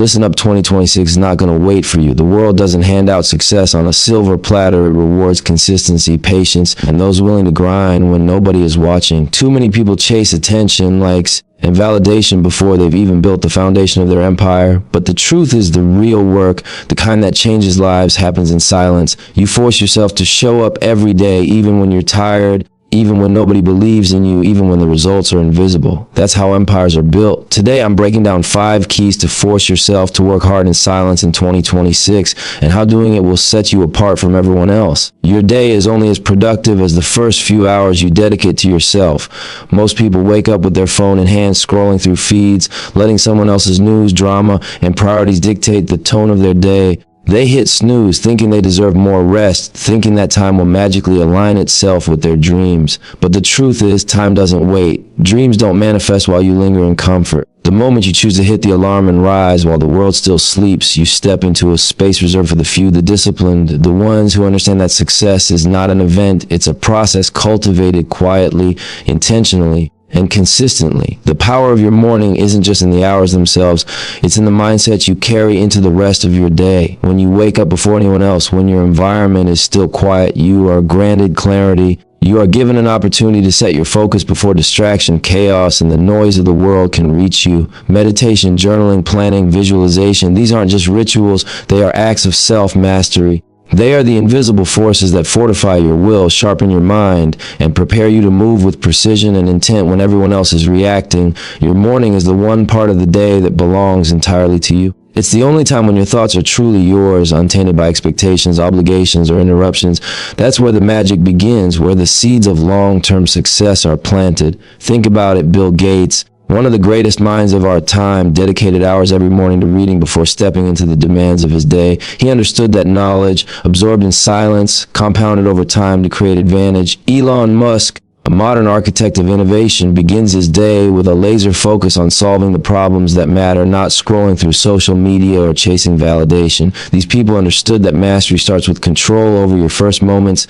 Listen up, 2026 is not going to wait for you. The world doesn't hand out success on a silver platter. It rewards consistency, patience, and those willing to grind when nobody is watching. Too many people chase attention, likes, and validation before they've even built the foundation of their empire. But the truth is, the real work, the kind that changes lives, happens in silence. You force yourself to show up every day, even when you're tired, even when nobody believes in you, even when the results are invisible. That's how empires are built. Today, I'm breaking down 5 keys to force yourself to work hard in silence in 2026, and how doing it will set you apart from everyone else. Your day is only as productive as the first few hours you dedicate to yourself. Most people wake up with their phone in hand, scrolling through feeds, letting someone else's news, drama, and priorities dictate the tone of their day. They hit snooze, thinking they deserve more rest, thinking that time will magically align itself with their dreams. But the truth is, time doesn't wait. Dreams don't manifest while you linger in comfort. The moment you choose to hit the alarm and rise while the world still sleeps, you step into a space reserved for the few, the disciplined, the ones who understand that success is not an event, it's a process cultivated quietly, intentionally, and consistently. The power of your morning isn't just in the hours themselves, it's in the mindset you carry into the rest of your day. When you wake up before anyone else, when your environment is still quiet, you are granted clarity. You are given an opportunity to set your focus before distraction, chaos, and the noise of the world can reach you. Meditation, journaling, planning, visualization, these aren't just rituals, they are acts of self-mastery. They are the invisible forces that fortify your will, sharpen your mind, and prepare you to move with precision and intent when everyone else is reacting. Your morning is the one part of the day that belongs entirely to you. It's the only time when your thoughts are truly yours, untainted by expectations, obligations, or interruptions. That's where the magic begins, where the seeds of long-term success are planted. Think about it, Bill Gates, one of the greatest minds of our time, dedicated hours every morning to reading before stepping into the demands of his day. He understood that knowledge, absorbed in silence, compounded over time to create advantage. Elon Musk, a modern architect of innovation, begins his day with a laser focus on solving the problems that matter, not scrolling through social media or chasing validation. These people understood that mastery starts with control over your first moments,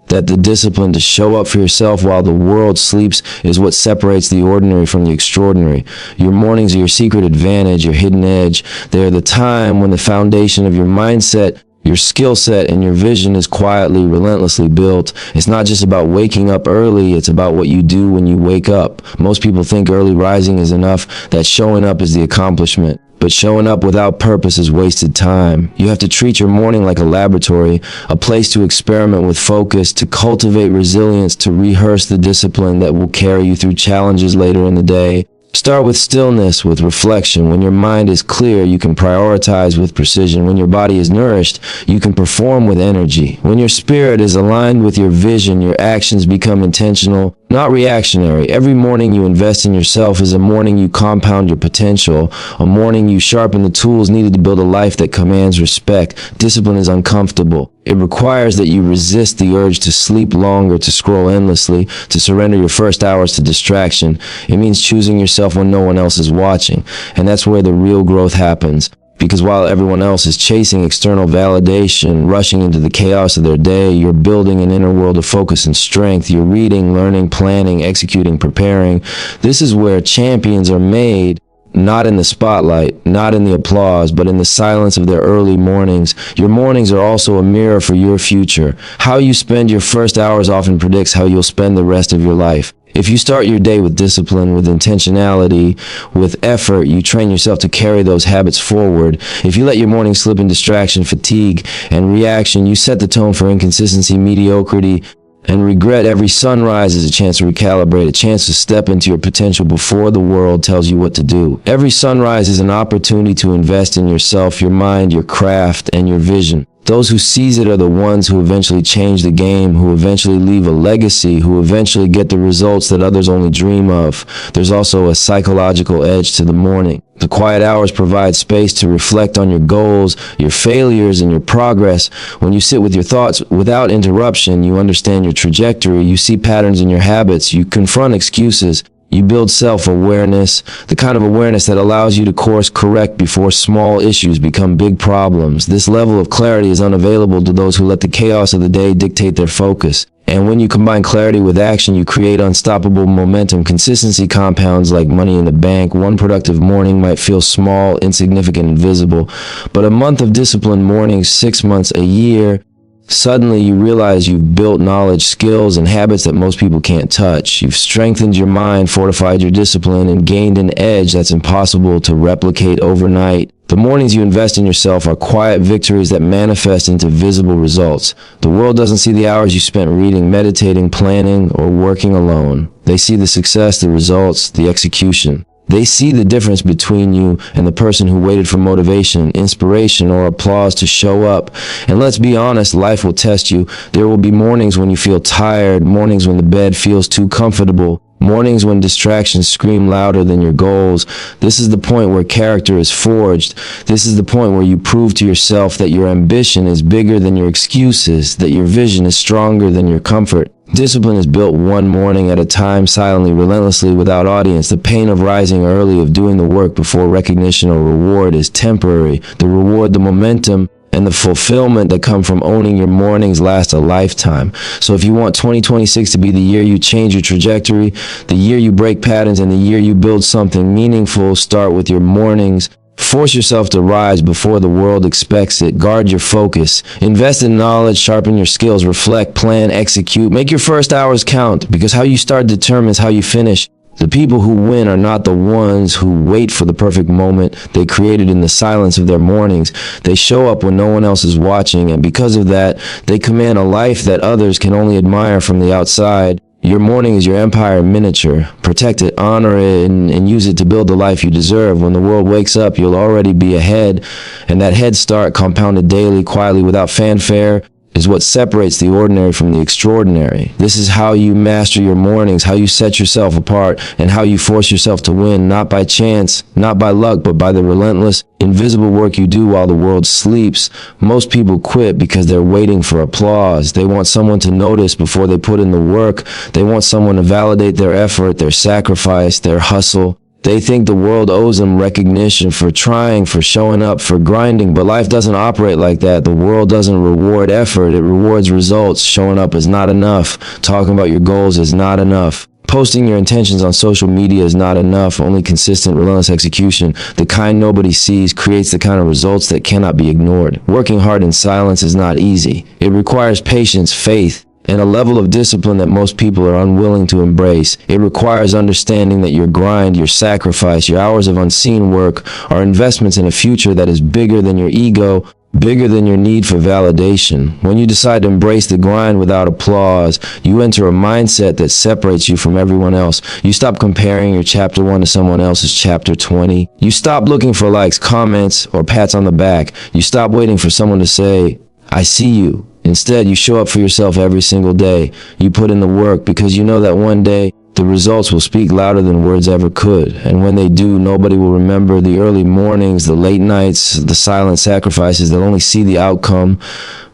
that the discipline to show up for yourself while the world sleeps is what separates the ordinary from the extraordinary. Your mornings are your secret advantage, your hidden edge. They are the time when the foundation of your mindset, your skill set, and your vision is quietly, relentlessly built. It's not just about waking up early, it's about what you do when you wake up. Most people think early rising is enough, that showing up is the accomplishment. But showing up without purpose is wasted time. You have to treat your morning like a laboratory, a place to experiment with focus, to cultivate resilience, to rehearse the discipline that will carry you through challenges later in the day. Start with stillness, with reflection. When your mind is clear, you can prioritize with precision. When your body is nourished, you can perform with energy. When your spirit is aligned with your vision, your actions become intentional, not reactionary. Every morning you invest in yourself is a morning you compound your potential, a morning you sharpen the tools needed to build a life that commands respect. Discipline is uncomfortable. It requires that you resist the urge to sleep longer, to scroll endlessly, to surrender your first hours to distraction. It means choosing yourself when no one else is watching. And that's where the real growth happens. Because while everyone else is chasing external validation, rushing into the chaos of their day, you're building an inner world of focus and strength. You're reading, learning, planning, executing, preparing. This is where champions are made. Not in the spotlight, not in the applause, but in the silence of their early mornings. Your mornings are also a mirror for your future. How you spend your first hours often predicts how you'll spend the rest of your life. If you start your day with discipline, with intentionality, with effort, you train yourself to carry those habits forward. If you let your morning slip in distraction, fatigue, and reaction, you set the tone for inconsistency, mediocrity, and regret. Every sunrise is a chance to recalibrate, a chance to step into your potential before the world tells you what to do. Every sunrise is an opportunity to invest in yourself, your mind, your craft, and your vision. Those who seize it are the ones who eventually change the game, who eventually leave a legacy, who eventually get the results that others only dream of. There's also a psychological edge to the morning. The quiet hours provide space to reflect on your goals, your failures, and your progress. When you sit with your thoughts without interruption, you understand your trajectory, you see patterns in your habits, you confront excuses. You build self-awareness, the kind of awareness that allows you to course correct before small issues become big problems. This level of clarity is unavailable to those who let the chaos of the day dictate their focus. And when you combine clarity with action, you create unstoppable momentum. Consistency compounds like money in the bank. One productive morning might feel small, insignificant, invisible, but a month of disciplined mornings, 6 months, a year, suddenly you realize you've built knowledge, skills, and habits that most people can't touch. You've strengthened your mind, fortified your discipline, and gained an edge that's impossible to replicate overnight. The mornings you invest in yourself are quiet victories that manifest into visible results. The world doesn't see the hours you spent reading, meditating, planning, or working alone. They see the success, the results, the execution. They see the difference between you and the person who waited for motivation, inspiration, or applause to show up. And let's be honest, life will test you. There will be mornings when you feel tired, mornings when the bed feels too comfortable, mornings when distractions scream louder than your goals. This is the point where character is forged. This is the point where you prove to yourself that your ambition is bigger than your excuses, that your vision is stronger than your comfort. Discipline is built one morning at a time, silently, relentlessly, without audience. The pain of rising early, of doing the work before recognition or reward is temporary. The reward, the momentum, and the fulfillment that come from owning your mornings last a lifetime. So if you want 2026 to be the year you change your trajectory, the year you break patterns, and the year you build something meaningful, start with your mornings. Force yourself to rise before the world expects it. Guard your focus. Invest in knowledge, sharpen your skills, reflect, plan, execute. Make your first hours count, because how you start determines how you finish. The people who win are not the ones who wait for the perfect moment. They create it in the silence of their mornings. They show up when no one else is watching, and because of that, they command a life that others can only admire from the outside. Your morning is your empire in miniature. Protect it, honor it, and use it to build the life you deserve. When the world wakes up, you'll already be ahead, and that head start, compounded daily, quietly, without fanfare, is what separates the ordinary from the extraordinary. This is how you master your mornings, how you set yourself apart, and how you force yourself to win, not by chance, not by luck, but by the relentless, invisible work you do while the world sleeps. Most people quit because they're waiting for applause. They want someone to notice before they put in the work. They want someone to validate their effort, their sacrifice, their hustle. They think the world owes them recognition for trying, for showing up, for grinding, but life doesn't operate like that. The world doesn't reward effort, it rewards results. Showing up is not enough. Talking about your goals is not enough. Posting your intentions on social media is not enough. Only consistent, relentless execution, the kind nobody sees, creates the kind of results that cannot be ignored. Working hard in silence is not easy. It requires patience, faith, and a level of discipline that most people are unwilling to embrace. It requires understanding that your grind, your sacrifice, your hours of unseen work are investments in a future that is bigger than your ego, bigger than your need for validation. When you decide to embrace the grind without applause, you enter a mindset that separates you from everyone else. You stop comparing your chapter 1 to someone else's chapter 20. You stop looking for likes, comments, or pats on the back. You stop waiting for someone to say, "I see you." Instead, you show up for yourself every single day. You put in the work because you know that one day the results will speak louder than words ever could. And when they do, nobody will remember the early mornings, the late nights, the silent sacrifices. They'll only see the outcome.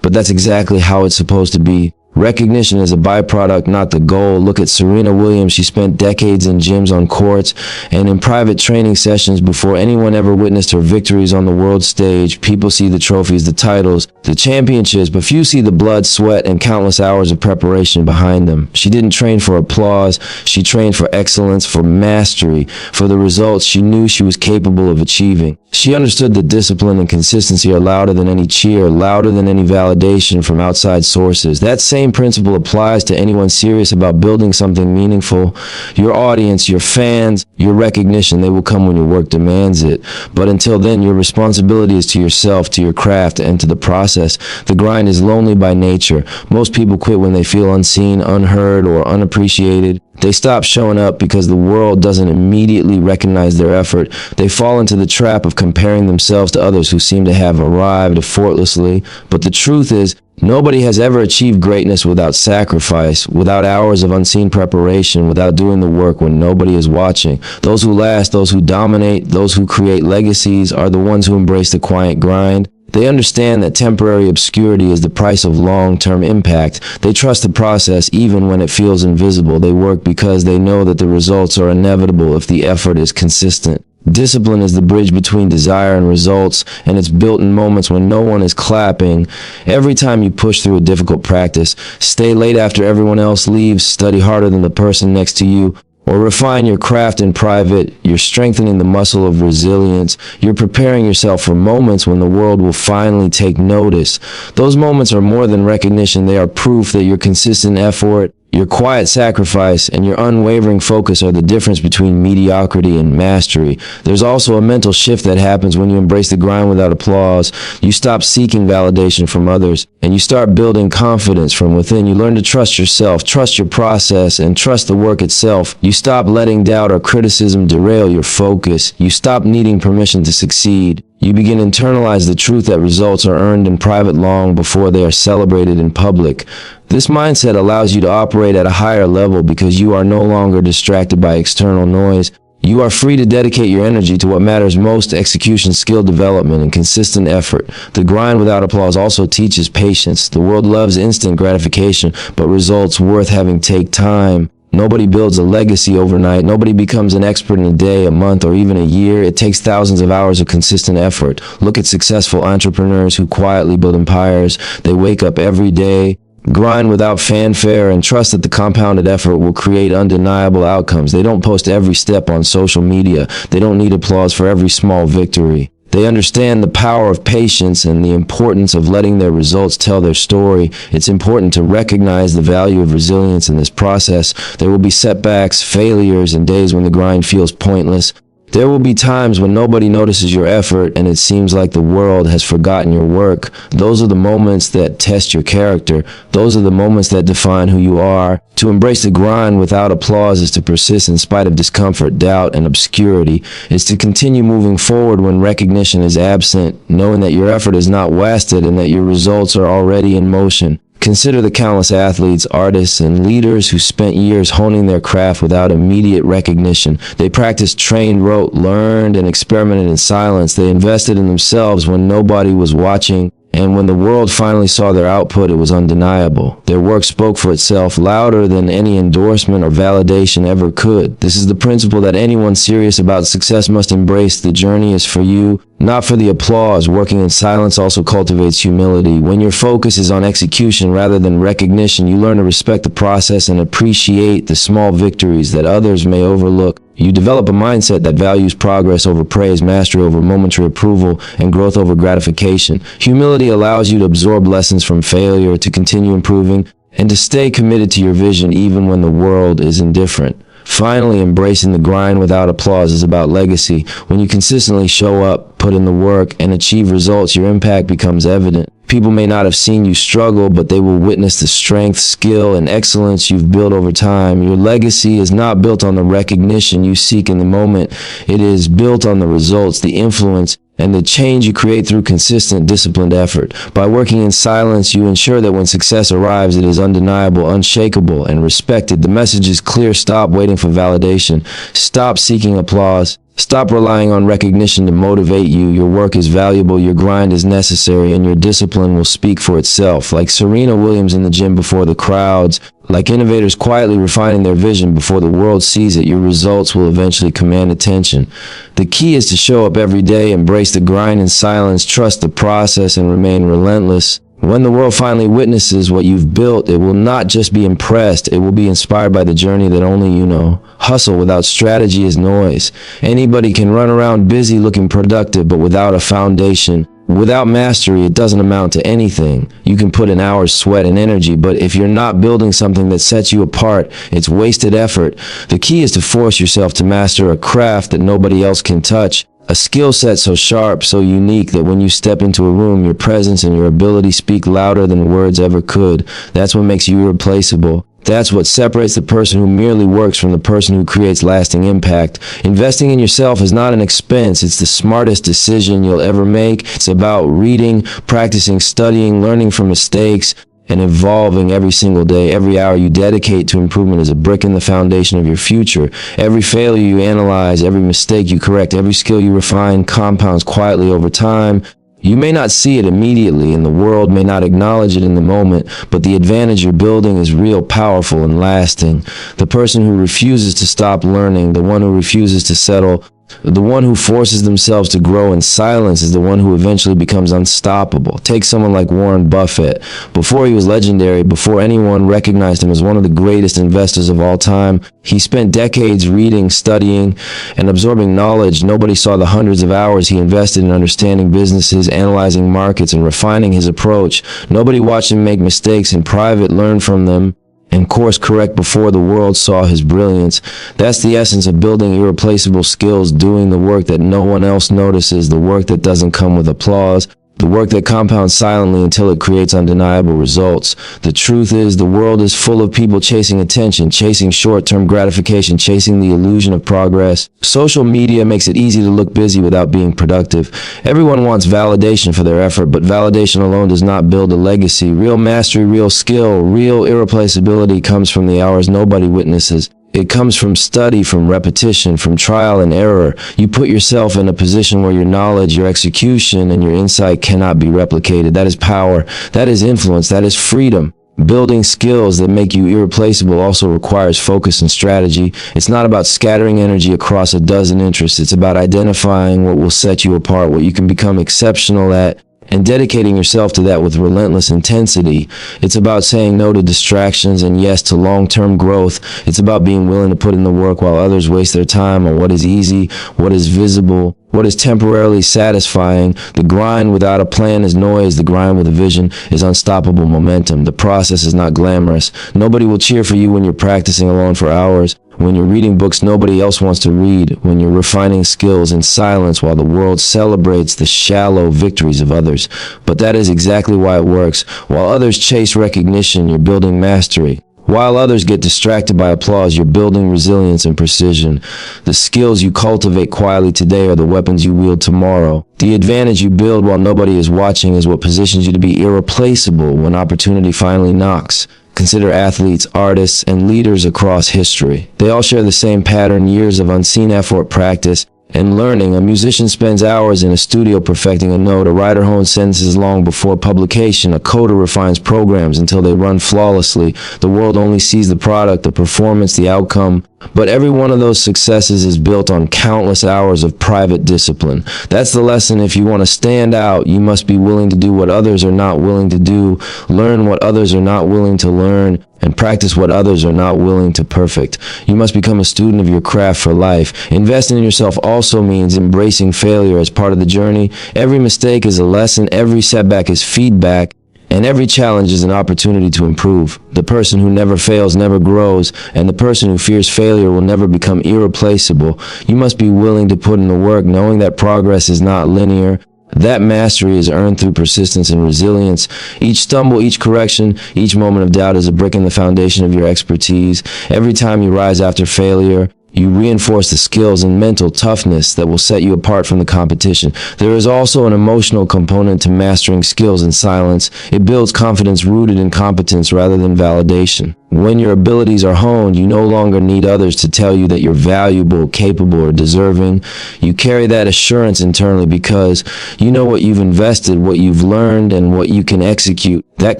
But that's exactly how it's supposed to be. Recognition is a byproduct, not the goal. Look at Serena Williams. She spent decades in gyms, on courts, and in private training sessions before anyone ever witnessed her victories on the world stage. People see the trophies, the titles, the championships, but few see the blood, sweat, and countless hours of preparation behind them. She didn't train for applause. She trained for excellence, for mastery, for the results she knew she was capable of achieving. She understood that discipline and consistency are louder than any cheer, louder than any validation from outside sources. That same principle applies to anyone serious about building something meaningful. Your audience, your fans, your recognition, they will come when your work demands it. But until then, your responsibility is to yourself, to your craft, and to the process. The grind is lonely by nature. Most people quit when they feel unseen, unheard, or unappreciated. They stop showing up because the world doesn't immediately recognize their effort. They fall into the trap of comparing themselves to others who seem to have arrived effortlessly. But the truth is, nobody has ever achieved greatness without sacrifice, without hours of unseen preparation, without doing the work when nobody is watching. Those who last, those who dominate, those who create legacies are the ones who embrace the quiet grind. They understand that temporary obscurity is the price of long-term impact. They trust the process even when it feels invisible. They work because they know that the results are inevitable if the effort is consistent. Discipline is the bridge between desire and results, and it's built in moments when no one is clapping. Every time you push through a difficult practice, stay late after everyone else leaves, study harder than the person next to you, or refine your craft in private, you're strengthening the muscle of resilience. You're preparing yourself for moments when the world will finally take notice. Those moments are more than recognition. They are proof that your consistent effort, your quiet sacrifice, and your unwavering focus are the difference between mediocrity and mastery. There's also a mental shift that happens when you embrace the grind without applause. You stop seeking validation from others, and you start building confidence from within. You learn to trust yourself, trust your process, and trust the work itself. You stop letting doubt or criticism derail your focus. You stop needing permission to succeed. You begin to internalize the truth that results are earned in private long before they are celebrated in public. This mindset allows you to operate at a higher level because you are no longer distracted by external noise. You are free to dedicate your energy to what matters most: execution, skill development, and consistent effort. The grind without applause also teaches patience. The world loves instant gratification, but results worth having take time. Nobody builds a legacy overnight. Nobody becomes an expert in a day, a month, or even a year. It takes thousands of hours of consistent effort. Look at successful entrepreneurs who quietly build empires. They wake up every day, grind without fanfare, and trust that the compounded effort will create undeniable outcomes. They don't post every step on social media. They don't need applause for every small victory. They understand the power of patience and the importance of letting their results tell their story. It's important to recognize the value of resilience in this process. There will be setbacks, failures, and days when the grind feels pointless. There will be times when nobody notices your effort and it seems like the world has forgotten your work. Those are the moments that test your character. Those are the moments that define who you are. To embrace the grind without applause is to persist in spite of discomfort, doubt, and obscurity. It's to continue moving forward when recognition is absent, knowing that your effort is not wasted and that your results are already in motion. Consider the countless athletes, artists, and leaders who spent years honing their craft without immediate recognition. They practiced, trained, wrote, learned, and experimented in silence. They invested in themselves when nobody was watching. And when the world finally saw their output, it was undeniable. Their work spoke for itself, louder than any endorsement or validation ever could. This is the principle that anyone serious about success must embrace. The journey is for you, not for the applause. Working in silence also cultivates humility. When your focus is on execution rather than recognition, you learn to respect the process and appreciate the small victories that others may overlook. You develop a mindset that values progress over praise, mastery over momentary approval, and growth over gratification. Humility allows you to absorb lessons from failure, to continue improving, and to stay committed to your vision even when the world is indifferent. Finally, embracing the grind without applause is about legacy. When you consistently show up, put in the work, and achieve results, your impact becomes evident. People may not have seen you struggle, but they will witness the strength, skill, and excellence you've built over time. Your legacy is not built on the recognition you seek in the moment. It is built on the results, the influence, and the change you create through consistent, disciplined effort. By working in silence, you ensure that when success arrives, it is undeniable, unshakable, and respected. The message is clear: stop waiting for validation. Stop seeking applause. Stop relying on recognition to motivate you. Your work is valuable, your grind is necessary, and your discipline will speak for itself. Like Serena Williams in the gym before the crowds, like innovators quietly refining their vision before the world sees it, your results will eventually command attention. The key is to show up every day, embrace the grind in silence, trust the process, and remain relentless. When the world finally witnesses what you've built, it will not just be impressed, it will be inspired by the journey that only you know. Hustle without strategy is noise. Anybody can run around busy looking productive, but without a foundation, without mastery, it doesn't amount to anything. You can put in hours, sweat, and energy, but if you're not building something that sets you apart, it's wasted effort. The key is to force yourself to master a craft that nobody else can touch. A skill set so sharp, so unique that when you step into a room, your presence and your ability speak louder than words ever could. That's what makes you irreplaceable. That's what separates the person who merely works from the person who creates lasting impact. Investing in yourself is not an expense. It's the smartest decision you'll ever make. It's about reading, practicing, studying, learning from mistakes, and evolving every single day. Every hour you dedicate to improvement is a brick in the foundation of your future. Every failure you analyze, every mistake you correct, every skill you refine compounds quietly over time. You may not see it immediately, and the world may not acknowledge it in the moment, but the advantage you're building is real, powerful, and lasting. The person who refuses to stop learning, the one who refuses to settle, The one who forces themselves to grow in silence is the one who eventually becomes unstoppable. Take someone like Warren Buffett. Before he was legendary, before anyone recognized him as one of the greatest investors of all time, he spent decades reading, studying, and absorbing knowledge. Nobody saw the hundreds of hours he invested in understanding businesses, analyzing markets, and refining his approach. Nobody watched him make mistakes in private, learn from them, and course correct before the world saw his brilliance. That's the essence of building irreplaceable skills, doing the work that no one else notices, the work that doesn't come with applause, the work that compounds silently until it creates undeniable results. The truth is, the world is full of people chasing attention, chasing short-term gratification, chasing the illusion of progress. Social media makes it easy to look busy without being productive. Everyone wants validation for their effort, but validation alone does not build a legacy. Real mastery, real skill, real irreplaceability comes from the hours nobody witnesses. It comes from study, from repetition, from trial and error. You put yourself in a position where your knowledge, your execution, and your insight cannot be replicated. That is power. That is influence. That is freedom. Building skills that make you irreplaceable also requires focus and strategy. It's not about scattering energy across a dozen interests. It's about identifying what will set you apart, what you can become exceptional at, and dedicating yourself to that with relentless intensity. It's about saying no to distractions and yes to long-term growth. It's about being willing to put in the work while others waste their time on what is easy, what is visible, what is temporarily satisfying. The grind without a plan is noise. The grind with a vision is unstoppable momentum. The process is not glamorous. Nobody will cheer for you when you're practicing alone for hours. When you're reading books nobody else wants to read. When you're refining skills in silence while the world celebrates the shallow victories of others. But that is exactly why it works. While others chase recognition, you're building mastery. While others get distracted by applause, you're building resilience and precision. The skills you cultivate quietly today are the weapons you wield tomorrow. The advantage you build while nobody is watching is what positions you to be irreplaceable when opportunity finally knocks. Consider athletes, artists, and leaders across history. They all share the same pattern: years of unseen effort, practice, and learning. A musician spends hours in a studio perfecting a note. A writer hones sentences long before publication. A coder refines programs until they run flawlessly. The world only sees the product, the performance, the outcome. But every one of those successes is built on countless hours of private discipline. That's the lesson. If you want to stand out, you must be willing to do what others are not willing to do, learn what others are not willing to learn, and practice what others are not willing to perfect. You must become a student of your craft for life. Investing in yourself also means embracing failure as part of the journey. Every mistake is a lesson, every setback is feedback, and every challenge is an opportunity to improve. The person who never fails never grows, and the person who fears failure will never become irreplaceable. You must be willing to put in the work, knowing that progress is not linear. That mastery is earned through persistence and resilience. Each stumble, each correction, each moment of doubt is a brick in the foundation of your expertise. Every time you rise after failure, you reinforce the skills and mental toughness that will set you apart from the competition. There is also an emotional component to mastering skills in silence. It builds confidence rooted in competence rather than validation. When your abilities are honed, you no longer need others to tell you that you're valuable, capable, or deserving. You carry that assurance internally because you know what you've invested, what you've learned, and what you can execute. That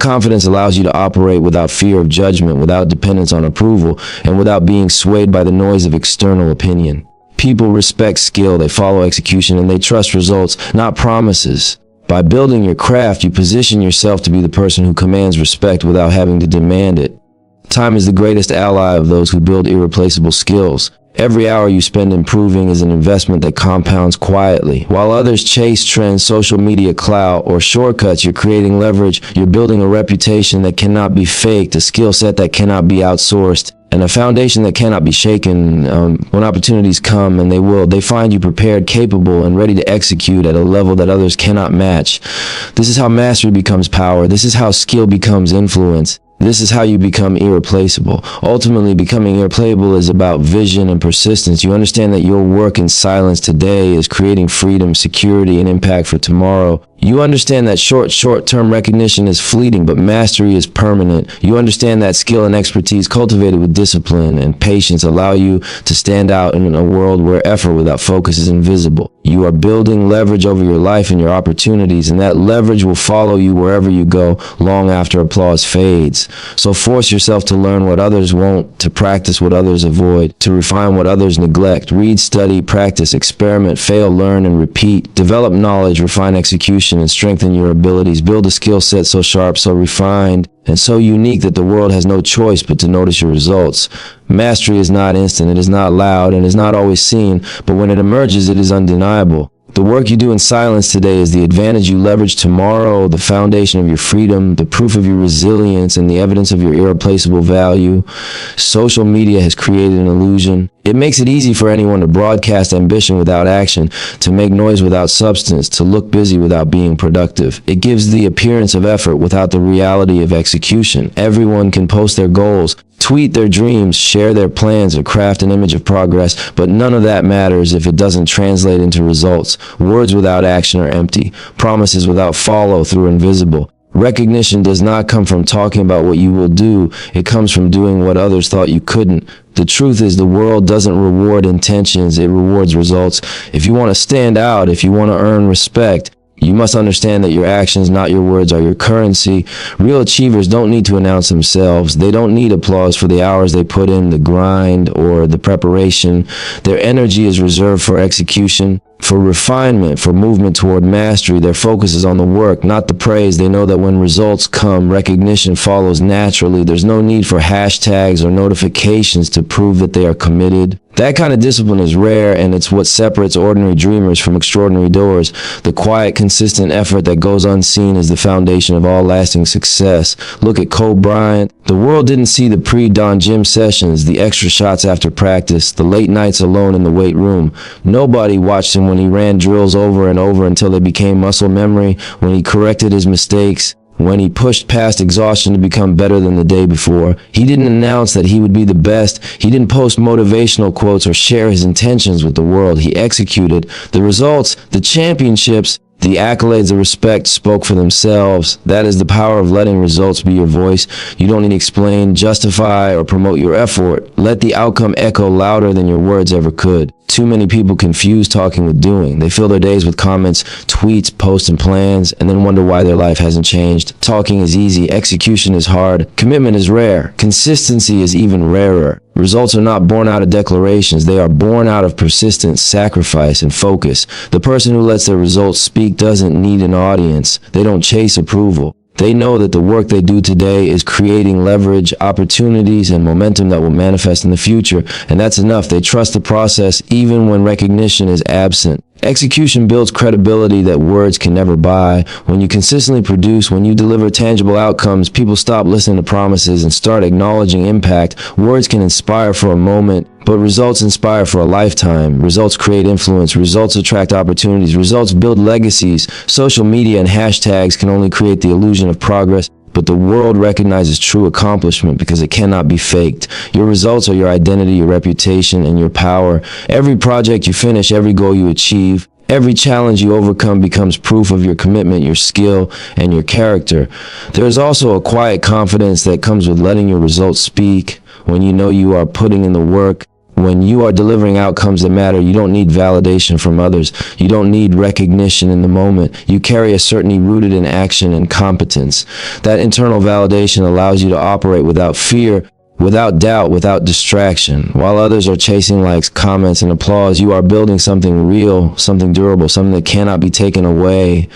confidence allows you to operate without fear of judgment, without dependence on approval, and without being swayed by the noise of external opinion. People respect skill, they follow execution, and they trust results, not promises. By building your craft, you position yourself to be the person who commands respect without having to demand it. Time is the greatest ally of those who build irreplaceable skills. Every hour you spend improving is an investment that compounds quietly. While others chase trends, social media clout, or shortcuts, you're creating leverage. You're building a reputation that cannot be faked, a skill set that cannot be outsourced, and a foundation that cannot be shaken. When opportunities come, and they will, they find you prepared, capable, and ready to execute at a level that others cannot match. This is how mastery becomes power. This is how skill becomes influence. This is how you become irreplaceable. Ultimately, becoming irreplaceable is about vision and persistence. You understand that your work in silence today is creating freedom, security, and impact for tomorrow. You understand that short-term recognition is fleeting, but mastery is permanent. You understand that skill and expertise cultivated with discipline and patience allow you to stand out in a world where effort without focus is invisible. You are building leverage over your life and your opportunities, and that leverage will follow you wherever you go long after applause fades. So force yourself to learn what others won't, to practice what others avoid, to refine what others neglect. Read, study, practice, experiment, fail, learn, and repeat. Develop knowledge, refine execution, and strengthen your abilities. Build a skill set so sharp, so refined, and so unique that the world has no choice but to notice your results. Mastery is not instant, it is not loud, and is not always seen, but when it emerges, it is undeniable. The work you do in silence today is the advantage you leverage tomorrow, the foundation of your freedom, the proof of your resilience, and the evidence of your irreplaceable value. Social media has created an illusion. It makes it easy for anyone to broadcast ambition without action, to make noise without substance, to look busy without being productive. It gives the appearance of effort without the reality of execution. Everyone can post their goals, tweet their dreams, share their plans, or craft an image of progress, but none of that matters if it doesn't translate into results. Words without action are empty. Promises without follow-through are invisible. Recognition does not come from talking about what you will do. It comes from doing what others thought you couldn't. The truth is the world doesn't reward intentions, it rewards results. If you want to stand out, if you want to earn respect, you must understand that your actions, not your words, are your currency. Real achievers don't need to announce themselves. They don't need applause for the hours they put in, the grind, or the preparation. Their energy is reserved for execution, for refinement, for movement toward mastery. Their focus is on the work, not the praise. They know that when results come, recognition follows naturally. There's no need for hashtags or notifications to prove that they are committed. That kind of discipline is rare, and it's what separates ordinary dreamers from extraordinary doers. The quiet, consistent effort that goes unseen is the foundation of all lasting success. Look at Kobe Bryant. The world didn't see the pre-dawn gym sessions, the extra shots after practice, the late nights alone in the weight room. Nobody watched him when he ran drills over and over until they became muscle memory, when he corrected his mistakes, when he pushed past exhaustion to become better than the day before. He didn't announce that he would be the best. He didn't post motivational quotes or share his intentions with the world. He executed. The results, the championships, the accolades, the respect spoke for themselves. That is the power of letting results be your voice. You don't need to explain, justify, or promote your effort. Let the outcome echo louder than your words ever could. Too many people confuse talking with doing. They fill their days with comments, tweets, posts, and plans, and then wonder why their life hasn't changed. Talking is easy, execution is hard, commitment is rare, consistency is even rarer. Results are not born out of declarations, they are born out of persistence, sacrifice, and focus. The person who lets their results speak doesn't need an audience. They don't chase approval. They know that the work they do today is creating leverage, opportunities, and momentum that will manifest in the future, and that's enough. They trust the process even when recognition is absent. Execution builds credibility that words can never buy. When you consistently produce, when you deliver tangible outcomes, people stop listening to promises and start acknowledging impact. Words can inspire for a moment, but results inspire for a lifetime. Results create influence. Results attract opportunities. Results build legacies. Social media and hashtags can only create the illusion of progress, but the world recognizes true accomplishment because it cannot be faked. Your results are your identity, your reputation, and your power. Every project you finish, every goal you achieve, every challenge you overcome becomes proof of your commitment, your skill, and your character. There is also a quiet confidence that comes with letting your results speak. When you know you are putting in the work, when you are delivering outcomes that matter, you don't need validation from others. You don't need recognition in the moment. You carry a certainty rooted in action and competence. That internal validation allows you to operate without fear, without doubt, without distraction. While others are chasing likes, comments, and applause, you are building something real, something durable, something that cannot be taken away.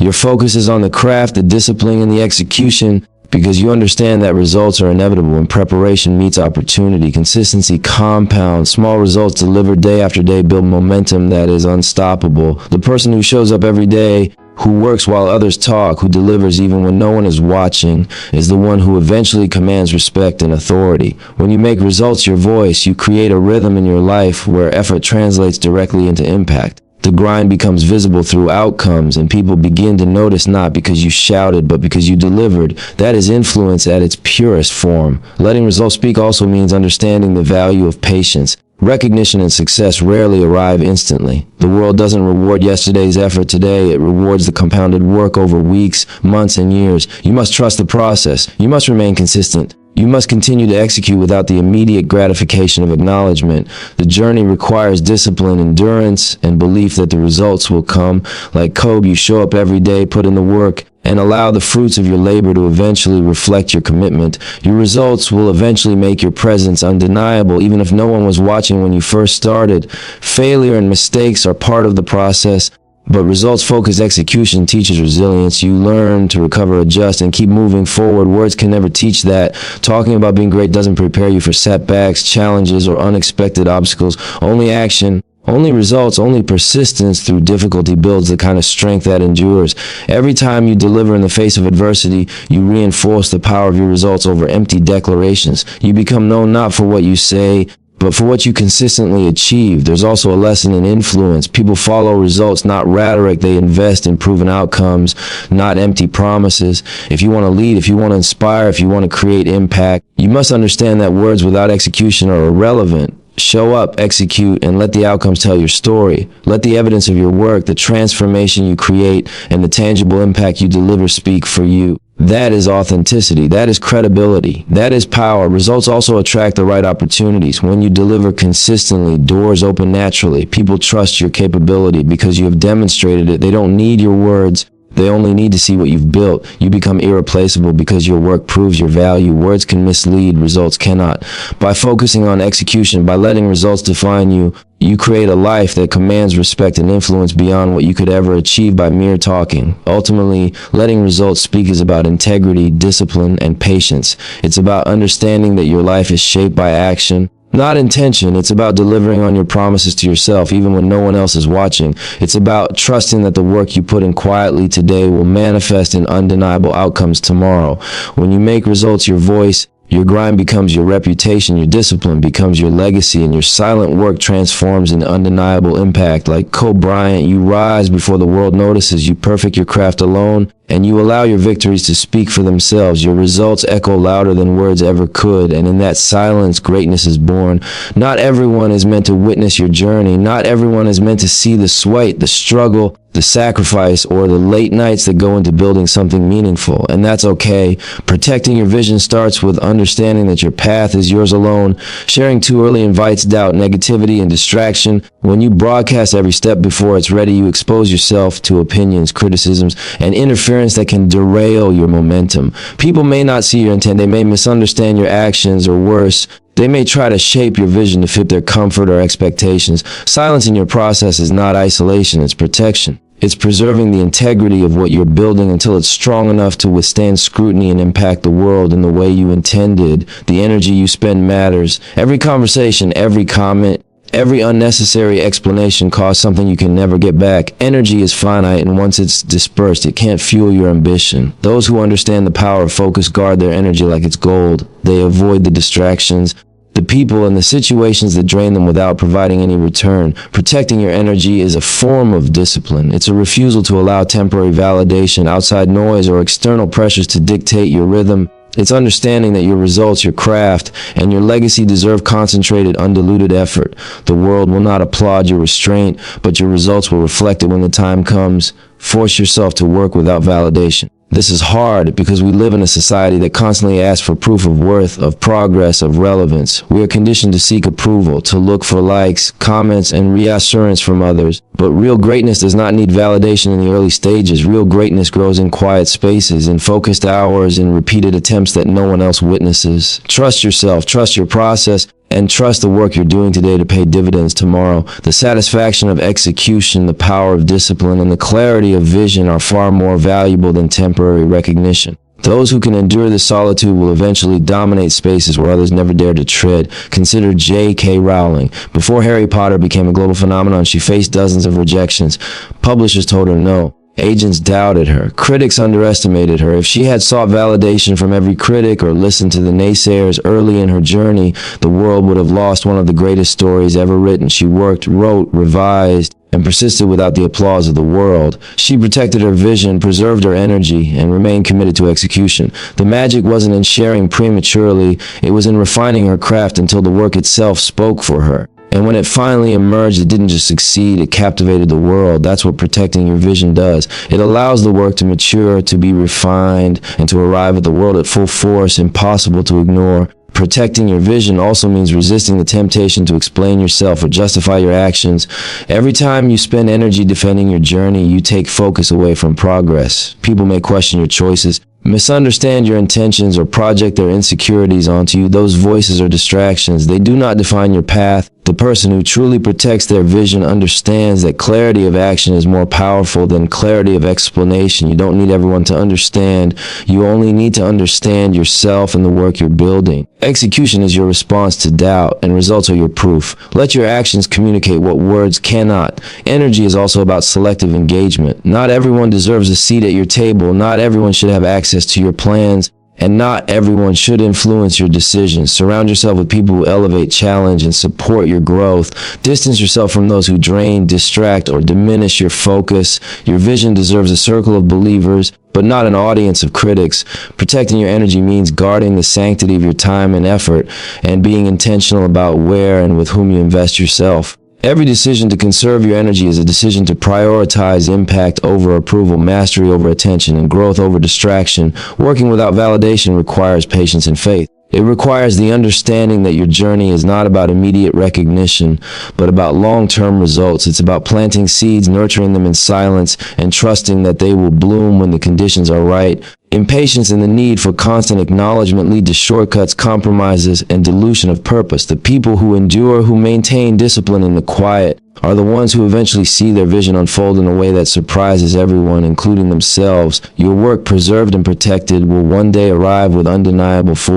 Your focus is on the craft, the discipline, and the execution, because you understand that results are inevitable when preparation meets opportunity. Consistency compounds. Small results delivered day after day build momentum that is unstoppable. The person who shows up every day, who works while others talk, who delivers even when no one is watching, is the one who eventually commands respect and authority. When you make results your voice, you create a rhythm in your life where effort translates directly into impact. The grind becomes visible through outcomes, and people begin to notice not because you shouted, but because you delivered. That is influence at its purest form. Letting results speak also means understanding the value of patience. Recognition and success rarely arrive instantly. The world doesn't reward yesterday's effort today, it rewards the compounded work over weeks, months, and years. You must trust the process. You must remain consistent. You must continue to execute without the immediate gratification of acknowledgement. The journey requires discipline, endurance, and belief that the results will come. Like Kobe, you show up every day, put in the work, and allow the fruits of your labor to eventually reflect your commitment. Your results will eventually make your presence undeniable, even if no one was watching when you first started. Failure and mistakes are part of the process, but results-focused execution teaches resilience. You learn to recover, adjust, and keep moving forward. Words can never teach that. Talking about being great doesn't prepare you for setbacks, challenges, or unexpected obstacles. Only action, only results, only persistence through difficulty builds the kind of strength that endures. Every time you deliver in the face of adversity, you reinforce the power of your results over empty declarations. You become known not for what you say, but for what you consistently achieve. There's also a lesson in influence. People follow results, not rhetoric. They invest in proven outcomes, not empty promises. If you want to lead, if you want to inspire, if you want to create impact, you must understand that words without execution are irrelevant. Show up, execute, and let the outcomes tell your story. Let the evidence of your work, the transformation you create, and the tangible impact you deliver speak for you. That is authenticity. That is credibility. That is power. Results also attract the right opportunities. When you deliver consistently, doors open naturally. People trust your capability because you have demonstrated it. They don't need your words. They only need to see what you've built. You become irreplaceable because your work proves your value. Words can mislead, results cannot. By focusing on execution, by letting results define you, you create a life that commands respect and influence beyond what you could ever achieve by mere talking. Ultimately, letting results speak is about integrity, discipline, and patience. It's about understanding that your life is shaped by action, not intention. It's about delivering on your promises to yourself even when no one else is watching. It's about trusting that the work you put in quietly today will manifest in undeniable outcomes tomorrow. When you make results your voice, your grind becomes your reputation, your discipline becomes your legacy, and your silent work transforms into undeniable impact. Like Kobe Bryant, you rise before the world notices. You perfect your craft alone, and you allow your victories to speak for themselves. Your results echo louder than words ever could, and in that silence, greatness is born. Not everyone is meant to witness your journey. Not everyone is meant to see the sweat, the struggle, the sacrifice, or the late nights that go into building something meaningful. And that's okay. Protecting your vision starts with understanding that your path is yours alone. Sharing too early invites doubt, negativity, and distraction. When you broadcast every step before it's ready, you expose yourself to opinions, criticisms, and interference that can derail your momentum. People may not see your intent. They may misunderstand your actions, or worse, they may try to shape your vision to fit their comfort or expectations. Silence in your process is not isolation, it's protection. It's preserving the integrity of what you're building until it's strong enough to withstand scrutiny and impact the world in the way you intended. The energy you spend matters. Every conversation, every comment, every unnecessary explanation costs something you can never get back. Energy is finite, and once it's dispersed, it can't fuel your ambition. Those who understand the power of focus guard their energy like it's gold. They avoid the distractions, the people, and the situations that drain them without providing any return. Protecting your energy is a form of discipline. It's a refusal to allow temporary validation, outside noise, or external pressures to dictate your rhythm. It's understanding that your results, your craft, and your legacy deserve concentrated, undiluted effort. The world will not applaud your restraint, but your results will reflect it when the time comes. Force yourself to work without validation. This is hard because we live in a society that constantly asks for proof of worth, of progress, of relevance. We are conditioned to seek approval, to look for likes, comments, and reassurance from others. But real greatness does not need validation in the early stages. Real greatness grows in quiet spaces, in focused hours, in repeated attempts that no one else witnesses. Trust yourself, trust your process, and trust the work you're doing today to pay dividends tomorrow. The satisfaction of execution, the power of discipline, and the clarity of vision are far more valuable than temporary recognition. Those who can endure this solitude will eventually dominate spaces where others never dare to tread. Consider J.K. Rowling. Before Harry Potter became a global phenomenon, she faced dozens of rejections. Publishers told her no. Agents doubted her. Critics underestimated her. If she had sought validation from every critic or listened to the naysayers early in her journey, the world would have lost one of the greatest stories ever written. She worked, wrote, revised, and persisted without the applause of the world. She protected her vision, preserved her energy, and remained committed to execution. The magic wasn't in sharing prematurely, it was in refining her craft until the work itself spoke for her. And when it finally emerged, it didn't just succeed, it captivated the world. That's what protecting your vision does. It allows the work to mature, to be refined, and to arrive at the world at full force, impossible to ignore. Protecting your vision also means resisting the temptation to explain yourself or justify your actions. Every time you spend energy defending your journey, you take focus away from progress. People may question your choices, misunderstand your intentions, or project their insecurities onto you. Those voices are distractions. They do not define your path. The person who truly protects their vision understands that clarity of action is more powerful than clarity of explanation. You don't need everyone to understand. You only need to understand yourself and the work you're building. Execution is your response to doubt, and results are your proof. Let your actions communicate what words cannot. Energy is also about selective engagement. Not everyone deserves a seat at your table. Not everyone should have access to your plans. And not everyone should influence your decisions. Surround yourself with people who elevate, challenge, and support your growth. Distance yourself from those who drain, distract, or diminish your focus. Your vision deserves a circle of believers, but not an audience of critics. Protecting your energy means guarding the sanctity of your time and effort, and being intentional about where and with whom you invest yourself. Every decision to conserve your energy is a decision to prioritize impact over approval, mastery over attention, and growth over distraction. Working without validation requires patience and faith. It requires the understanding that your journey is not about immediate recognition, but about long-term results. It's about planting seeds, nurturing them in silence, and trusting that they will bloom when the conditions are right. Impatience and the need for constant acknowledgement lead to shortcuts, compromises, and dilution of purpose. The people who endure, who maintain discipline in the quiet, are the ones who eventually see their vision unfold in a way that surprises everyone, including themselves. Your work, preserved and protected, will one day arrive with undeniable force.